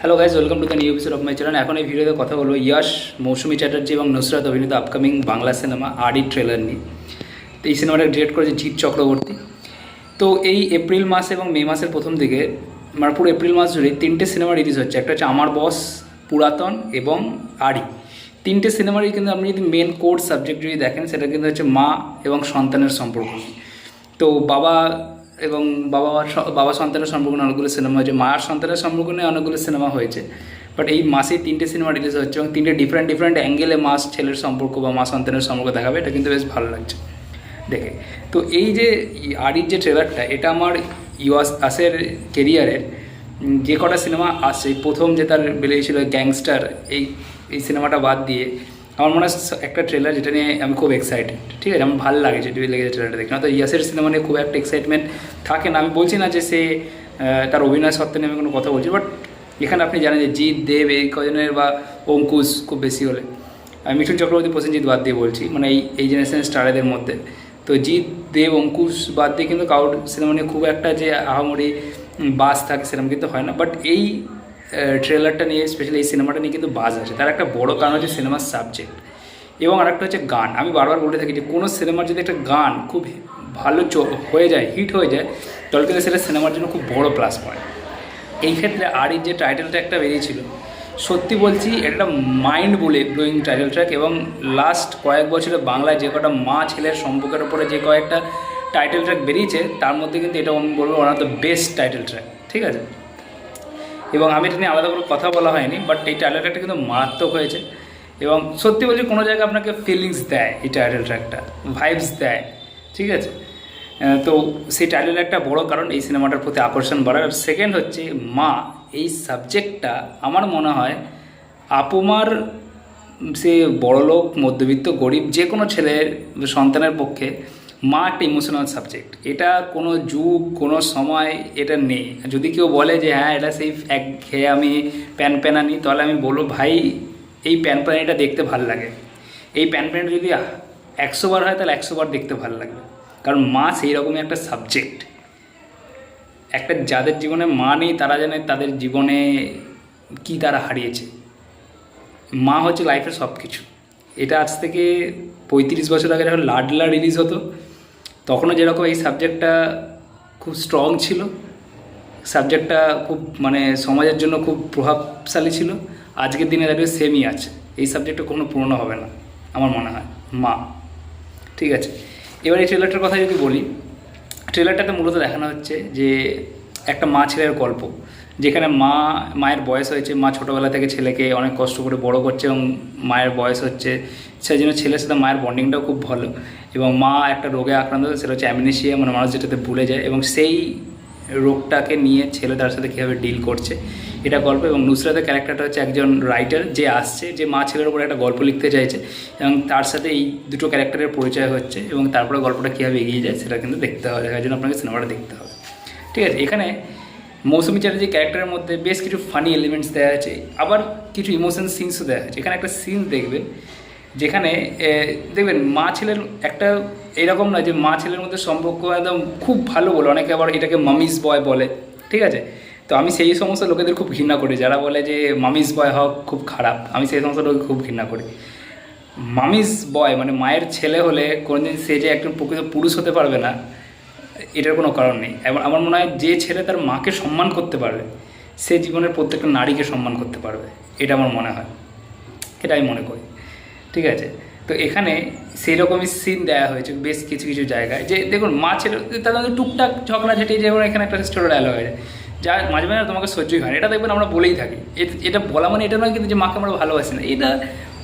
Hello guys, welcome to the new episode of my channel. এখন এই ভিডিওতে কথা বলবো ইয়াশ, মৌসুমী চ্যাটার্জি এবং নুসরাত অভিনীত আপকামিং বাংলা সিনেমা আড়ি ট্রেলার নিয়ে। তো এই সিনেমাটা ডিরেক্ট করেছে জিৎ চক্রবর্তী। তো এই এপ্রিল মাস এবং মে মাসের প্রথম দিকে মানে পুরো এপ্রিল মাস জুড়ে তিনটে সিনেমা রিলিজ হচ্ছে। একটা হচ্ছে আমার বস, পুরাতন এবং আড়ি। তিনটে সিনেমারই কিন্তু আপনি যদি মেন কোর সাবজেক্ট যদি দেখেন, সেটা কিন্তু হচ্ছে মা এবং সন্তানের সম্পর্ক। তো বাবা এবং বাবা সন্তানের সম্পর্ক নিয়ে অনেকগুলো সিনেমা হয়েছে, মায়ের সন্তানের সম্পর্ক নিয়ে অনেকগুলো সিনেমা হয়েছে। বাট এই মাসেই তিনটে সিনেমা রিলিজ হচ্ছে এবং তিনটে ডিফারেন্ট অ্যাঙ্গেলে মা ছেলের সম্পর্ক বা মা সন্তানের সম্পর্ক দেখাবে। এটা কিন্তু বেশ ভালো লাগছে দেখে। তো এই যে আড়ির যে ট্রেলারটা, এটা আমার আসের কেরিয়ারের যে কটা সিনেমা আসছে, প্রথম যে তার বেরিয়েছিল গ্যাংস্টার, এই সিনেমাটা বাদ দিয়ে আমার মনে হয় একটা ট্রেলার যেটা নিয়ে আমি খুব এক্সাইটেড। ঠিক আছে, আমার ভালো লাগে যেটা লেগেছে ট্রেলারটা দেখে। না তো ইয়াসের সিনেমা নিয়ে খুব একটা এক্সাইটমেন্ট থাকে না। আমি বলছি না যে সে তার অভিনয় সত্ত্বে নিয়ে আমি কোনো কথা বলছি, বাট এখানে আপনি জানেন যে জিৎ, দেব এই কজনের বা অঙ্কুশ খুব বেশি হলে, আমি মিঠুন চক্রবর্তী, প্রসেনজিৎ বাদ দিয়ে বলছি, মানে এই জেনারেশন স্টারেদের মধ্যে। তো জিৎ, দেব, অঙ্কুশ বাদ দিয়ে কিন্তু কাউর সিনেমা নিয়ে খুব একটা যে আহামরি বাস থাকে সেরকম কিন্তু হয় না। বাট এই ট্রেলারটা নিয়ে, স্পেশালি এই সিনেমাটা নিয়ে কিন্তু বাজ আছে। তার একটা বড় কারণ হচ্ছে সিনেমার সাবজেক্ট, এবং আরেকটা হচ্ছে গান। আমি বারবার বলে থাকি যে কোনো সিনেমার যদি একটা গান খুব ভালো হয়ে যায়, হিট হয়ে যায়, তাহলে কিন্তু সেটা সিনেমার জন্য খুব বড় প্লাস পয়েন্ট। এই ক্ষেত্রে আড়ির যে টাইটেলটা একটা বেরিয়েছিল, সত্যি বলছি এটা মাইন্ড ব্লোয়িং টাইটেল ট্র্যাক। এবং লাস্ট কয়েক বছরে বাংলায় যে কটা মা ছেলের সম্পর্কের উপরে যে কয়েকটা টাইটেল ট্র্যাক বেরিয়েছে, তার মধ্যে কিন্তু এটা আমি বলবো one of the best title track. ঠিক আছে, এবং আমি এটা নিয়ে আলাদা করে কথা বলা হয়নি, বাট এই টাইটেল ট্র্যাকটা কিন্তু মারাত্মক হয়েছে। এবং সত্যি বলছি, কোনো জায়গায় আপনাকে ফিলিংস দেয় এই টাইটেল ট্র্যাকটা, ভাইবস দেয়। ঠিক আছে, তো সেই টাইটেল একটা বড় কারণ এই সিনেমাটার প্রতি আকর্ষণ বাড়ার। আর সেকেন্ড হচ্ছে মা, এই সাবজেক্টটা আমার মনে হয় আপুমার, সে বড়লোক, মধ্যবিত্ত, গরিব, যে কোনো ছেলের সন্তানের পক্ষে মা একটা ইমোশনাল সাবজেক্ট। এটা কোনো যুগ, কোনো সময় এটা নেই। যদি কেউ বলে যে হ্যাঁ এটা সেই একঘেয়ে আমি প্যানপ্যানানি, তাহলে আমি বলবো ভাই, এই প্যানপ্যানানিটা দেখতে ভাল লাগে। এই প্যানপ্যানানি যদি 100 বার হয়, তাহলে 100 বার দেখতে ভালো লাগবে। কারণ মা সেই রকমই একটা সাবজেক্ট। একটা যাদের জীবনে মা নেই, তারা জানে তাদের জীবনে কি তারা হারিয়েছে। মা হচ্ছে লাইফের সব কিছু। এটা আজ থেকে 35 বছর আগে যখন লাডলা রিলিজ হতো, তখনও যেরকম এই সাবজেক্টটা খুব স্ট্রং ছিল, সাবজেক্টটা খুব মানে সমাজের জন্য খুব প্রভাবশালী ছিল, আজকের দিনে দাঁড়িয়ে সেমই আছে। এই সাবজেক্টটা কোনো পুরনো হবে না আমার মনে হয়, মা। ঠিক আছে, এবার এই ট্রেলারটার কথা যদি বলি, ট্রেলারটাতে মূলত দেখানো হচ্ছে যে একটা মা ছেলের গল্প, যেখানে মায়ের বয়স হয়েছে, মা ছোটোবেলা থেকে ছেলেকে অনেক কষ্ট করে বড় করছে এবং মায়ের বয়স হচ্ছে, সেই জন্য ছেলের সাথে মায়ের বন্ডিংটাও খুব ভালো। এবং মা একটা রোগে আক্রান্ত, সেটা হচ্ছে অ্যামনেশিয়া, মানে মানুষ যেটাতে ভুলে যায়, এবং সেই রোগটাকে নিয়ে ছেলে তার সাথে কীভাবে ডিল করছে, এটা গল্প। এবং নুসরাতের ক্যারেক্টারটা হচ্ছে একজন রাইটার যে আসছে, যে মা ছেলের উপরে একটা গল্প লিখতে চাইছে, এবং তার সাথে এই দুটো ক্যারেক্টারের পরিচয় হচ্ছে, এবং তারপরে গল্পটা কীভাবে এগিয়ে যায় সেটা কিন্তু দেখতে হবে, দেখার জন্য আপনাকে সিনেমাটা দেখতে হবে। ঠিক আছে, এখানে মৌসুমী চ্যাটার্জি ক্যারেক্টারের মধ্যে বেশ কিছু ফানি এলিমেন্টস দেওয়া আছে, আবার কিছু ইমোশন সিনসও দেওয়া আছে। এখানে একটা সিন দেখবেন, যেখানে দেখবেন মা ছেলের একটা এরকম না যে মা ছেলের মধ্যে সম্পর্ক একদম খুব ভালো বলে, অনেকে আবার এটাকে মামিস বয় বলে। ঠিক আছে, তো আমি সেই সমস্ত লোকেদের খুব ঘৃণা করি, যারা বলে যে মামিস বয় হওয়া খুব খারাপ। আমি সেই সমস্ত লোককে খুব ঘৃণা করি। মামিস বয় মানে মায়ের ছেলে হলে কোনোদিন সে যে একজন প্রকৃত পুরুষ হতে পারবে না, এটার কোনো কারণ নেই। এবং আমার মনে হয় যে ছেলে তার মাকে সম্মান করতে পারবে, সে জীবনের প্রত্যেকটা নারীকে সম্মান করতে পারবে, এটা আমার মনে হয়, এটা আমি মনে করি। ঠিক আছে, তো এখানে সেই রকমই সিন দেওয়া হয়েছে বেশ কিছু কিছু জায়গায়, যে দেখুন মা ছেলে তাদের মধ্যে টুকটাক ঝগড়াঝাটি, যেমন এখানে একটা স্টোরি ডায়লগ হয়েছে, যা মাঝে মাঝে তোমাকে সহ্যই হয় না। এটা দেখবেন আমরা বলেই থাকি, এটা বলা মানে এটা নয় কিন্তু যে মাকে আমরা ভালোবাসি না, এটা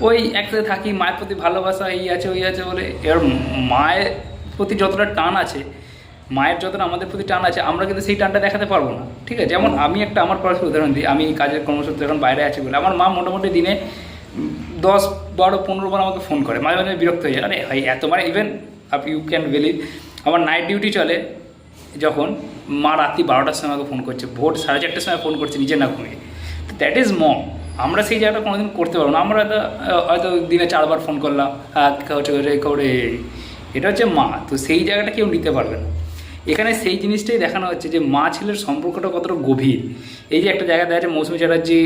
ওই একসাথে থাকি, মায়ের প্রতি ভালোবাসা এই আছে ওই আছে বলে। এবার মায়ের প্রতি যতটা টান আছে, মায়ের যতটা আমাদের প্রতি টান আছে, আমরা কিন্তু সেই টানটা দেখাতে পারবো না। ঠিক আছে, যেমন আমি একটা আমার পড়াশোনার উদাহরণ দিই। আমি কাজের কর্মসূত্রে এখন বাইরে আছি বলে আমার মা মোটামুটি দিনে 10, 12, 15 বার আমাকে ফোন করে। মাঝে মাঝে বিরক্ত হয়ে যায়, আরে ভাই এত, মানে ইভেন ইউ ক্যান বিলিভ, আমার নাইট ডিউটি চলে যখন, মা রাত্রি 12টার সময় আমাকে ফোন করছে, ভোর 4:30টার সময় ফোন করছে নিজে না ঘুমিয়ে। তো দ্যাট ইজ মম। আমরা সেই জায়গাটা কোনোদিন করতে পারবো না। আমরা হয়তো দিনে 4 বার ফোন করলাম, হচ্ছে করে, এটা হচ্ছে মা। তো সেই জায়গাটা কেউ নিতে পারবে না। এখানে সেই জিনিসটাই দেখানো হচ্ছে যে মা ছেলের সম্পর্কটা কতটা গভীর। এই যে একটা জায়গায় দেখা যাচ্ছে মৌসুমী চ্যাটার্জি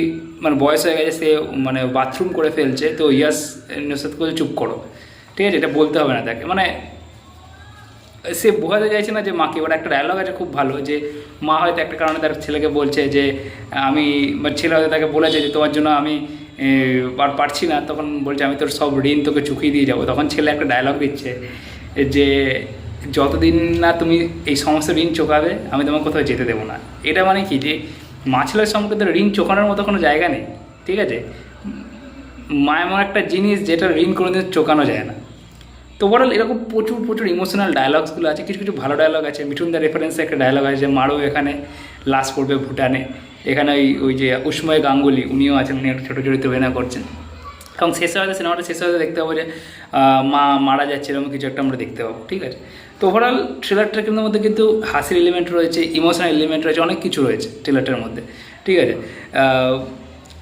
মানে বয়স হয়ে গেছে, সে মানে বাথরুম করে ফেলছে, তো ইয়াস নুসরাত করে চুপ করো, ঠিক আছে, এটা বলতে হবে না তাকে, মানে সে বোঝাতে চাইছে না যে মাকে। ওটা একটা ডায়লগ আছে খুব ভালো, যে মা হয়তো একটা কারণে তার ছেলেকে বলছে যে আমি, ছেলে হয়তো তাকে বলেছে যে তোমার জন্য আমি আর পারছি না, তখন বলছে আমি তোর সব ঋণ তোকে চুকিয়ে দিয়ে যাবো। তখন ছেলে একটা ডায়লগ দিচ্ছে যে যতদিন না তুমি এই সমস্ত ঋণ চোকাবে আমি তোমাকে কোথাও যেতে দেবো না। এটা মানে কি, যে মা ছেলের সম্পর্কে তো ঋণ চোকানোর মতো কোনো জায়গা নেই, ঠিক আছে। মা এমন একটা জিনিস যেটা ঋণ কোনোদিন চোকানো যায় না। তো ওভারঅল এরকম প্রচুর প্রচুর ইমোশনাল ডায়লগসগুলো আছে, কিছু কিছু ভালো ডায়লগ আছে। মিঠুনদার রেফারেন্সে একটা ডায়লগ আছে যে মারও এখানে লাশ পড়বে ভুটানে। এখানে ওই যে উষ্ময় গাঙ্গুলি উনিও আছেন, উনি একটা ছোটো চরিত্রে অভিনয় করছেন। এবং শেষে হয়তো সিনেমাটা শেষে হয়তো দেখতে পাবো যে মা মারা যাচ্ছে, এরকম কিছু একটা আমরা দেখতে পাবো, ঠিক আছে। তো ওভারঅল ট্রেলারটার কিন্তু মধ্যে কিন্তু হাসির এলিমেন্ট রয়েছে, ইমোশনাল এলিমেন্ট রয়েছে, অনেক কিছু রয়েছে ট্রেলারটার মধ্যে, ঠিক আছে।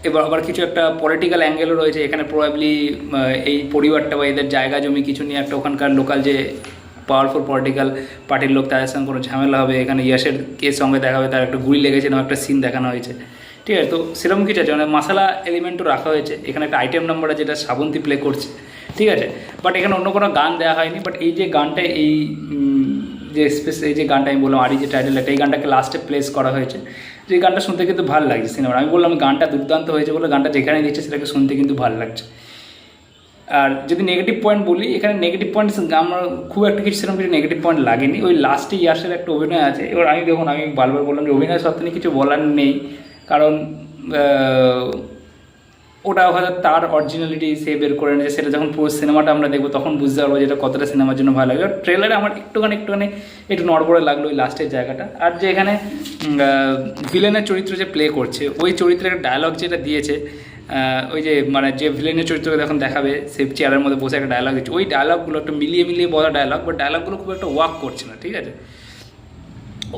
এবার আবার কিছু একটা পলিটিক্যাল অ্যাঙ্গেলও রয়েছে এখানে। প্রবাবলি এই পরিবারটা বা এদের জায়গা জমি কিছু নিয়ে একটা ওখানকার লোকাল যে পাওয়ারফুল পলিটিক্যাল পার্টির লোক, তাদের সঙ্গে কোনো ঝামেলা হবে। এখানে ইয়াসের কেস সঙ্গে দেখা হবে, তার একটা গুলি লেগেছে, এরকম একটা সিন দেখানো হয়েছে, ঠিক আছে। তো সেরকম কিছু আছে, মানে মশালা এলিমেন্টও রাখা হয়েছে। এখানে একটা আইটেম নাম্বার আছে যেটা শ্রাবন্তী প্লে করছে, ঠিক আছে। বাট এখানে অন্য কোনো গান দেওয়া হয়নি। বাট এই যে গানটা, এই যে এই যে গানটা আমি বললাম আরই যে টাইটেল, এই গানটাকে লাস্টে প্লেস করা হয়েছে। যে গানটা শুনতে কিন্তু ভালো লাগছে সিনেমার। আমি বললাম গানটা দুর্দান্ত হয়েছে বলে গানটা যেখানে দিচ্ছে সেটাকে শুনতে কিন্তু ভালো লাগছে। আর যদি নেগেটিভ পয়েন্ট বলি, এখানে নেগেটিভ পয়েন্ট আমার খুব একটা কিছু সেরকম কিছু নেগেটিভ পয়েন্ট লাগেনি। ওই লাস্টে ইয়াসের একটা অভিনয় আছে। এবার আমি দেখুন, আমি বারবার বললাম যে অভিনয় সত্ত্বে কিছু বলার নেই, কারণ ওটা হয়তো তার অরিজিনালিটি সে বের করে নিয়েছে। সেটা যখন পুরো সিনেমাটা আমরা দেখবো তখন বুঝতে পারবো যেটা কতটা সিনেমার জন্য ভালো লাগে। ট্রেলারে আমার একটুখানি একটু নড়বড়ে লাগলো ওই লাস্টের জায়গাটা। আর যে এখানে ভিলেনের চরিত্র যে প্লে করছে, ওই চরিত্রের একটা ডায়লগ যেটা দিয়েছে, ওই যে মানে যে ভিলেনের চরিত্রকে যখন দেখাবে সে চেয়ারের মধ্যে বসে একটা ডায়লগ দিচ্ছে, ওই ডায়লগগুলো একটা মিলিয়ে মিলিয়ে বলা ডায়লগ, বাট ডায়লগগুলো খুব একটা ওয়ার্ক করছে না, ঠিক আছে।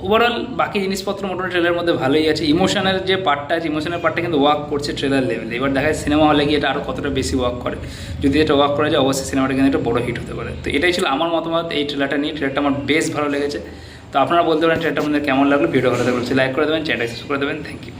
ওভারঅল বাকি জিনিসপত্র মোটামুটি ট্রেলারের মধ্যে ভালোই আছে। ইমোশনের যে পার্টটা আছে, ইমোশনের পার্টটা কিন্তু ওয়ার্ক করছে ট্রেলার লেভেলে। এবার দেখা যায় সিনেমা হলে গিয়ে এটা আরও কতটা বেশি ওয়ার্ক করে। যদি এটা ওয়ার্ক করা যায় অবশ্যই সিনেমাটা কিন্তু একটা বড় হিট হতে পারে। তো এটাই ছিল আমার মতামত এই ট্রেলারটা নিয়ে। ট্রেলারটা আমার বেশ ভালো লেগেছে। তো আপনারা বলতে পারেন ট্রেলারটা আপনাদের কেমন লাগলো। ভিডিও ভালো লাগলে লাইক করে দেবেন, চ্যানেলটা সাবস্ক্রাইব করে দেবেন। Thank you.